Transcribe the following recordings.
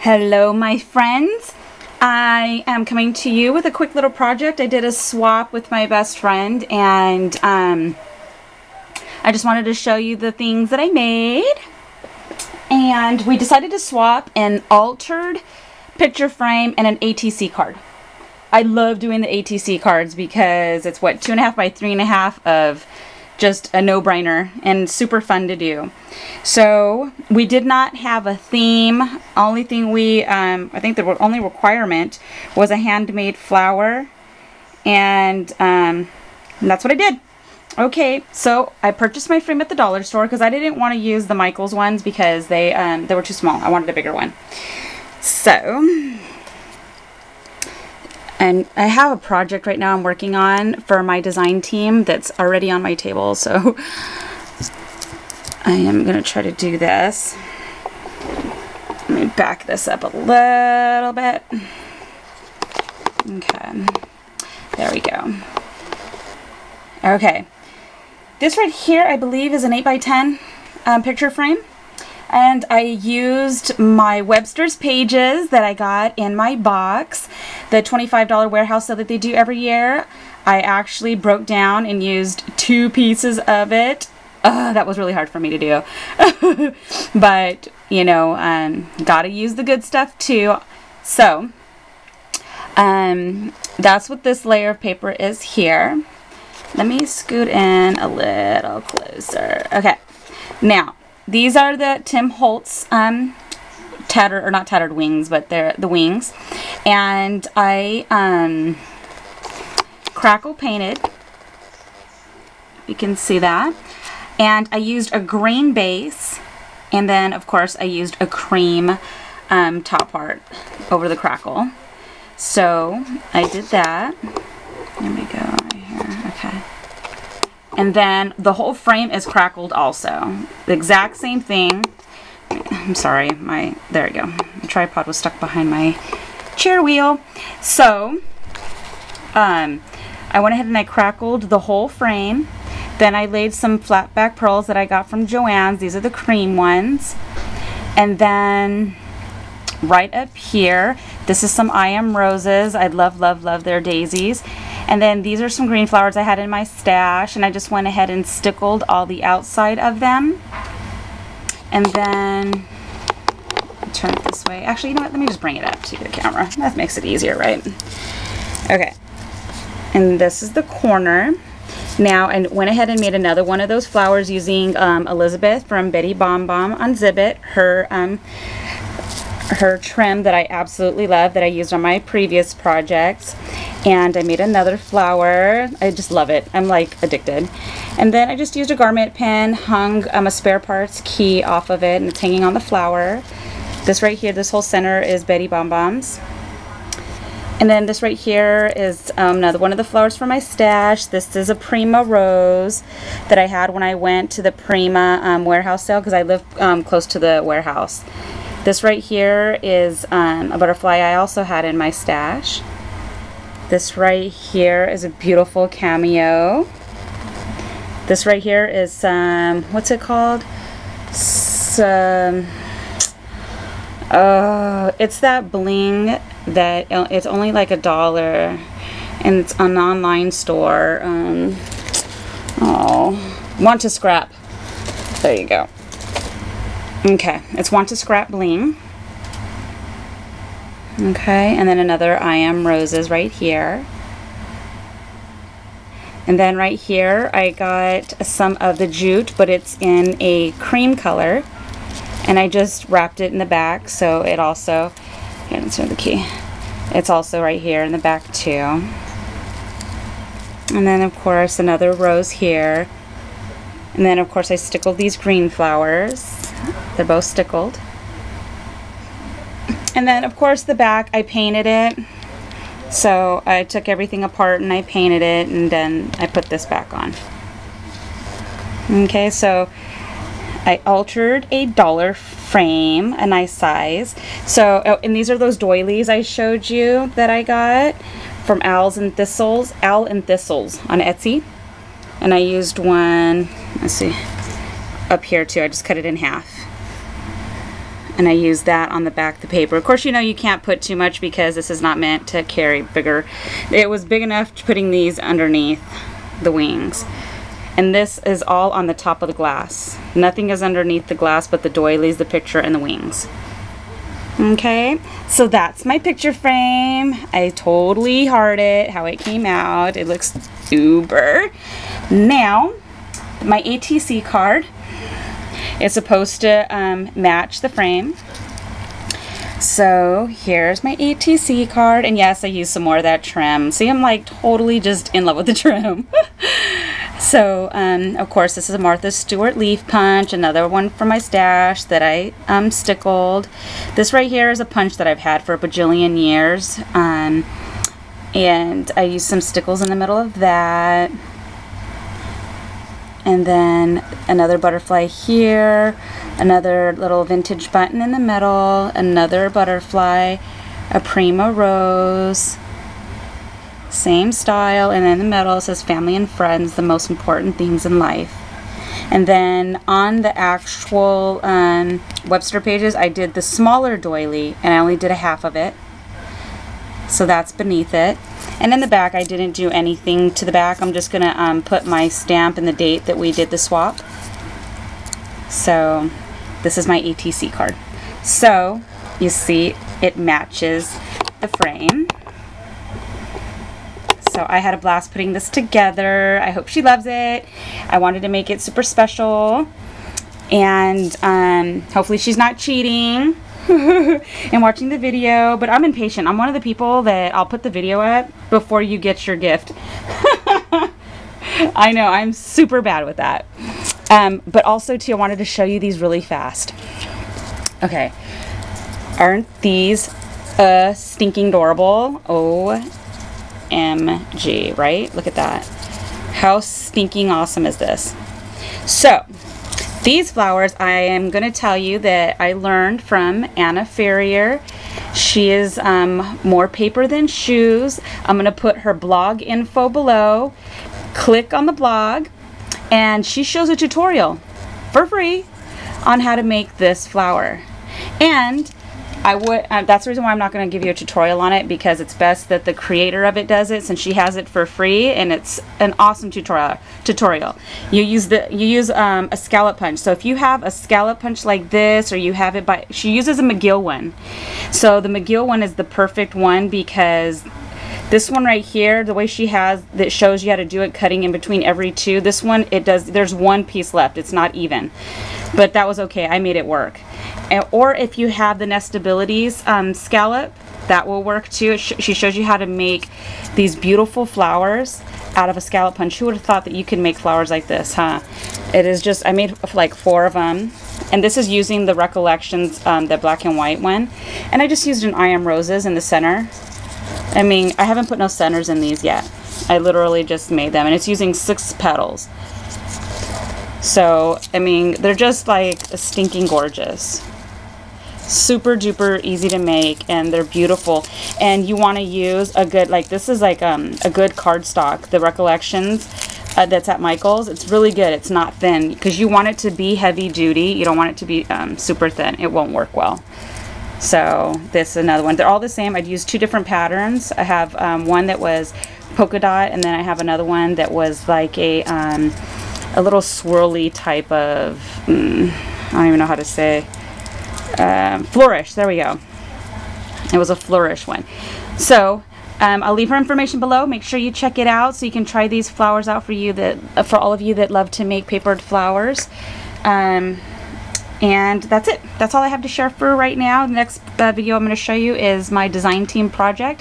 Hello my friends, I am coming to you with a quick little project. I did a swap with my best friend and I just wanted to show you the things that I made. And we decided to swap an altered picture frame and an ATC card. I love doing the ATC cards because it's what, 2.5 by 3.5 of just a no-brainer and super fun to do. So we did not have a theme. Only thing we I think the only requirement was a handmade flower, and that's what I did. Okay, so I purchased my frame at the dollar store because I didn't want to use the Michaels ones because they were too small. I wanted a bigger one. So, and I have a project right now I'm working on for my design team that's already on my table, so I am going to try to do this. Let me back this up a little bit. Okay, there we go. Okay, this right here I believe is an 8 by 10 picture frame. And I used my Webster's Pages that I got in my box, the $25 warehouse sale that they do every year. I actually broke down and used 2 pieces of it. That was really hard for me to do. But, you know, gotta use the good stuff too. So, that's what this layer of paper is here. Let me scoot in a little closer. Okay, now, these are the Tim Holtz tattered, or not tattered wings, but they're the wings. And I crackle painted. You can see that. And I used a green base. And then, of course, I used a cream top part over the crackle. So I did that. There we go, right here. Okay. And then the whole frame is crackled also. The exact same thing. I'm sorry, there we go. The tripod was stuck behind my chair wheel. So, I went ahead and I crackled the whole frame. Then I laid some flat back pearls that I got from Joann's. These are the cream ones. And then right up here, this is some I Am Roses. I love, love, love their daisies. And then these are some green flowers I had in my stash, and I just went ahead and stickled all the outside of them. And then, turn it this way. Actually, you know what? Let me just bring it up to the camera. That makes it easier, right? Okay. And this is the corner. Now, I went ahead and made another one of those flowers using Elizabeth from Betty Bom Bom on Zibbet. Her trim that I absolutely love that I used on my previous projects. And I made another flower. I just love it. I'm like addicted. And then I just used a garment pin, hung a spare parts key off of it, and it's hanging on the flower. This right here, this whole center is Betty Bom Boms. And then this right here is another one of the flowers from my stash. This is a Prima rose that I had when I went to the Prima warehouse sale because I live close to the warehouse. This right here is a butterfly I also had in my stash. This right here is a beautiful cameo. This right here is what's it called? It's that bling that it's only like $1, and it's an online store. Want to Scrap. There you go. Okay, it's Want to Scrap bling. Okay, and then another I Am Roses right here. And then right here I got some of the jute, but it's in a cream color. And I just wrapped it in the back, so it also, here, let's turn the key. It's also right here in the back too. And then of course another rose here. And then of course I stickled these green flowers. They're both stickled. And then of course the back I painted it. So I took everything apart and I painted it, and then I put this back on. Okay, so I altered a dollar frame, a nice size. So, oh, and these are those doilies I showed you that I got from Owl and Thistles on Etsy. And I used one, let's see, up here too. I just cut it in half. And I use that on the back of the paper. Of course, you know you can't put too much because this is not meant to carry bigger. It was big enough to putting these underneath the wings. And this is all on the top of the glass. Nothing is underneath the glass but the doilies, the picture, and the wings. Okay, so that's my picture frame. I totally heart it, how it came out. It looks super. Now, my ATC card is supposed to match the frame. So here's my ATC card, and yes, I used some more of that trim. See, I'm like totally just in love with the trim. So, of course, this is a Martha Stewart leaf punch, another one from my stash that I stickled. This right here is a punch that I've had for a bajillion years, and I used some stickles in the middle of that. And then another butterfly here, another little vintage button in the middle, another butterfly, a prima rose, same style, and in the middle it says family and friends, the most important things in life. And then on the actual Webster pages, I did the smaller doily, and I only did a half of it. So that's beneath it. And in the back, I didn't do anything to the back. I'm just going to put my stamp and the date that we did the swap. So this is my ATC card. So you see it matches the frame. So I had a blast putting this together. I hope she loves it. I wanted to make it super special. And hopefully she's not cheating and watching the video, but I'm impatient. I'm one of the people that I'll put the video up before you get your gift. I know, I'm super bad with that. But also too, I wanted to show you these really fast. Okay, aren't these stinking adorable? OMG, right? Look at that. How stinking awesome is this? So these flowers, I am going to tell you that I learned from Anna Ferrier. She is more paper than shoes. I'm going to put her blog info below. Click on the blog, and she shows a tutorial for free on how to make this flower. And I would, that's the reason why I'm not going to give you a tutorial on it, because it's best that the creator of it does it, since she has it for free, and it's an awesome tutorial. You use a scallop punch. So if you have a scallop punch like this, or you have it by, she uses a McGill one. So the McGill one is the perfect one, because this one right here, the way she has, that shows you how to do it, cutting in between every two. This one, it does, there's one piece left. It's not even. But that was okay. I made it work. Or if you have the Nestabilities scallop, that will work too. She shows you how to make these beautiful flowers out of a scallop punch. Who would have thought that you could make flowers like this, huh? It is just, I made like 4 of them. And this is using the Recollections, the black and white one. And I just used an I Am Roses in the center. I mean, I haven't put no centers in these yet. I literally just made them. And it's using 6 petals. So, I mean, they're just like stinking gorgeous. Super duper easy to make, and they're beautiful. And you want to use a good, like, this is like a good cardstock, the Recollections that's at Michael's. It's really good. It's not thin, because you want it to be heavy duty. You don't want it to be super thin. It won't work well. So this is another one. They're all the same. I'd use 2 different patterns. I have one that was polka dot, and then I have another one that was like a little swirly type of, I don't even know how to say, flourish. There we go. It was a flourish one. So I'll leave her information below. Make sure you check it out so you can try these flowers out for you, that for all of you that love to make papered flowers. And that's it. That's all I have to share for right now. The next video I'm going to show you is my design team project,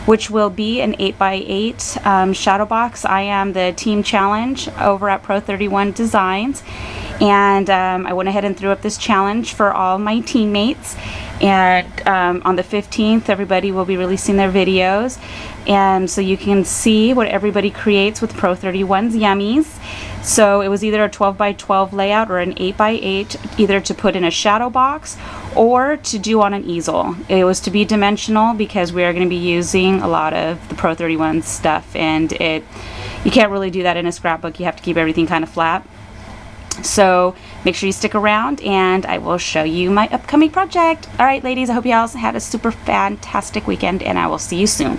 which will be an 8x8 shadow box. I am the team challenge over at Pro31 Designs, and I went ahead and threw up this challenge for all my teammates. And on the 15th, everybody will be releasing their videos, and so you can see what everybody creates with Pro31's Yummies. So it was either a 12x12 layout or an 8x8, either to put in a shadow box or to do on an easel. It was to be dimensional because we are going to be using a lot of the Pro31 stuff, and you can't really do that in a scrapbook. You have to keep everything kind of flat. So make sure you stick around and I will show you my upcoming project. All right, ladies, I hope you all had a super fantastic weekend and I will see you soon.